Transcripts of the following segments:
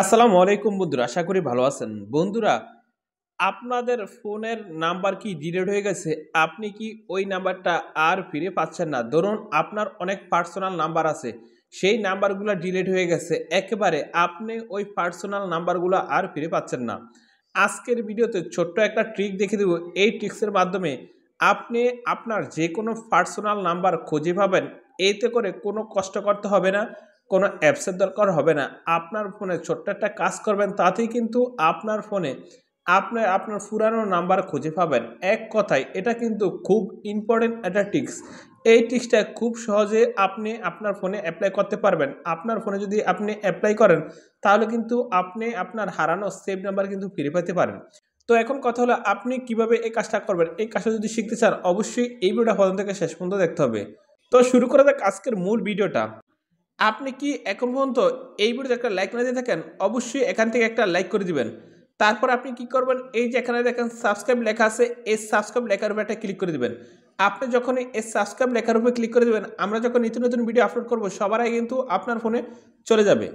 আসসালামু আলাইকুম বন্ধুরা, আশা করি ভালো আছেন। বন্ধুরা, আপনাদের ফোনের নাম্বার কি ডিলিট হয়ে গেছে? আপনি কি ওই নাম্বারটা আর ফিরে পাচ্ছেন না? ধরুন আপনার অনেক পার্সোনাল নাম্বার আছে, সেই নাম্বারগুলো ডিলিট হয়ে গেছে একেবারে, আপনি ওই পার্সোনাল নাম্বারগুলো আর ফিরে পাচ্ছেন না। আজকের ভিডিওতে ছোট্ট একটা ট্রিক দেখিয়ে দেব। এই ট্রিক্সের মাধ্যমে আপনি আপনার যে কোনো পার্সোনাল নাম্বার খুঁজে পাবেন। এতে করে কোনো কষ্ট করতে হবে না, কোনো অ্যাপসের দরকার হবে না। আপনার ফোনে ছোট্ট একটা কাজ করবেন, তাতেই কিন্তু আপনার ফোনে আপনার পুরানো নাম্বার খুঁজে পাবেন। এক কথায় এটা কিন্তু খুব ইম্পর্টেন্ট একটা ট্রিক্স। এই ট্রিক্সটা খুব সহজে আপনি আপনার ফোনে অ্যাপ্লাই করতে পারবেন। আপনার ফোনে যদি আপনি অ্যাপ্লাই করেন, তাহলে কিন্তু আপনি আপনার হারানো সেভ নাম্বার কিন্তু ফিরে পেতে পারেন। তো এখন কথা হলো, আপনি কিভাবে এই কাজটা করবেন? এই কাজটা যদি শিখতে চান, অবশ্যই এই ভিডিওটা প্রথম থেকে শেষ পর্যন্ত দেখতে হবে। তো শুরু করা যাক আজকের মূল ভিডিওটা। আপনি কি এখন পর্যন্ত এই ভিডিওতে একটা লাইক না দিয়ে থাকেন, অবশ্যই এখান থেকে একটা লাইক করে দিবেন। তারপর আপনি কি করবেন, এই যে এখানে দেখেন সাবস্ক্রাইব লেখা আছে, এই সাবস্ক্রাইব লেখার উপর একটা ক্লিক করে দিবেন। আপনি যখন এই সাবস্ক্রাইব লেখার উপর ক্লিক করে দিবেন, আমরা যখন নিত্য নতুন ভিডিও আপলোড করব, সবার আগে কিন্তু আপনার ফোনে চলে যাবে।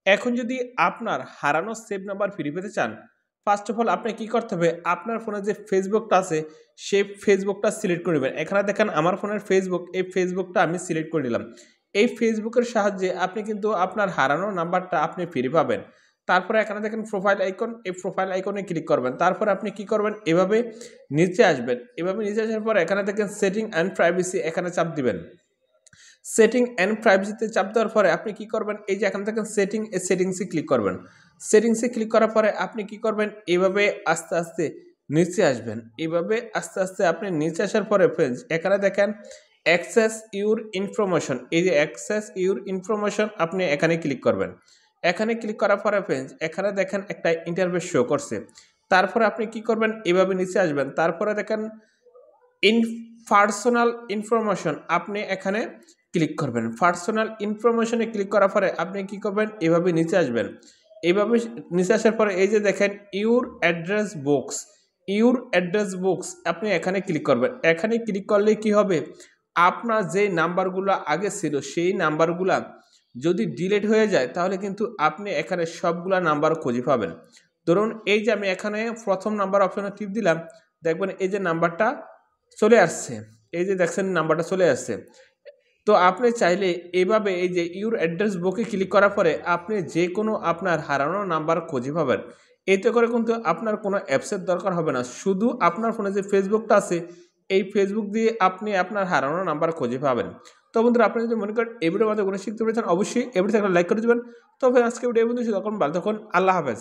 এখন যদি আপনার হারানো সেভ নাম্বার ফিরে পেতে চান, ফার্স্ট অফ অল আপনি কি করতে হবে, আপনার ফোনে যে ফেসবুকটা আছে সেই ফেসবুকটা সিলেক্ট করে নেবেন। এখানে দেখেন আমার ফোনের ফেসবুক, এই ফেসবুকটা আমি সিলেক্ট করে নিলাম। এই ফেসবুকের সাহায্যে আপনি কিন্তু আপনার হারানো নাম্বারটা আপনি ফিরে পাবেন। তারপরে এখানে দেখেন প্রোফাইল আইকন, এই প্রোফাইল আইকনে ক্লিক করবেন। তারপরে আপনি কি করবেন, এভাবে নিচে আসবেন। এভাবে নিচে আসার পর এখানে দেখেন সেটিং অ্যান্ড প্রাইভেসি, এখানে চাপ দিবেন। সেটিং অ্যান্ড প্রাইভেসিতে চাপ দেওয়ার পরে আপনি কি করবেন, এই যে এখান থেকে সেটিং, এই সেটিংসে ক্লিক করবেন। সেটিংসে ক্লিক করার পরে আপনি কি করবেন, এভাবে আস্তে আস্তে নিচে আসবেন। এভাবে আস্তে আস্তে আপনি নিচে আসার পরে ফ্রেন্ডস এখানে দেখেন অ্যাক্সেস ইউর ইনফরমেশন, এই যে অ্যাক্সেস ইউর ইনফরমেশন আপনি এখানে ক্লিক করবেন। এখানে ক্লিক করার পরে ফ্রেন্ডস এখানে দেখেন একটা ইন্টারফেস শো করছে। তারপরে আপনি কি করবেন, এভাবে নিচে আসবেন। তারপরে দেখেন ইন পার্সোনাল ইনফরমেশন, আপনি এখানে ক্লিক করবেন। পার্সোনাল ইনফরমেশনে ক্লিক করার পরে আপনি কি করবেন, এভাবে নিচে আসবেন। এইভাবে নিচে আসার পরে এই যে দেখেন your address box, your address box আপনি এখানে ক্লিক করবেন। এখানে ক্লিক করলে কি হবে, আপনার যে নাম্বারগুলো আগে ছিল সেই নাম্বারগুলা যদি ডিলিট হয়ে যায়, তাহলে কিন্তু আপনি এখানে সবগুলা নাম্বার খুঁজে পাবেন। ধরুন এই যে আমি এখানে প্রথম নাম্বার অপশনে টিপ দিলাম, দেখবেন এই যে নাম্বারটা চলে আসছে, এই যে দেখছেন নাম্বারটা চলে আসছে। তো আপনি চাইলে এভাবে এই যে ইউর অ্যাড্রেস বুকে ক্লিক করার পরে আপনি যে কোনো আপনার হারানো নাম্বার খুঁজে পাবেন। এতে করে কিন্তু আপনার কোনো অ্যাপসের দরকার হবে না, শুধু আপনার ফোনে যে ফেসবুকটা আছে এই ফেসবুক দিয়ে আপনি আপনার হারানো নাম্বার খুঁজে পাবেন। তো বন্ধুরা, আপনি যদি মনে করেন এই ভিডিওর মধ্যে কোনো শিখতে পেরেছেন, অবশ্যই এই ভিডিওতে একটা লাইক করে দেবেন। তবে আজকে ভিডিও বন্ধু তখন ভালো, তখন আল্লাহ হাফেজ।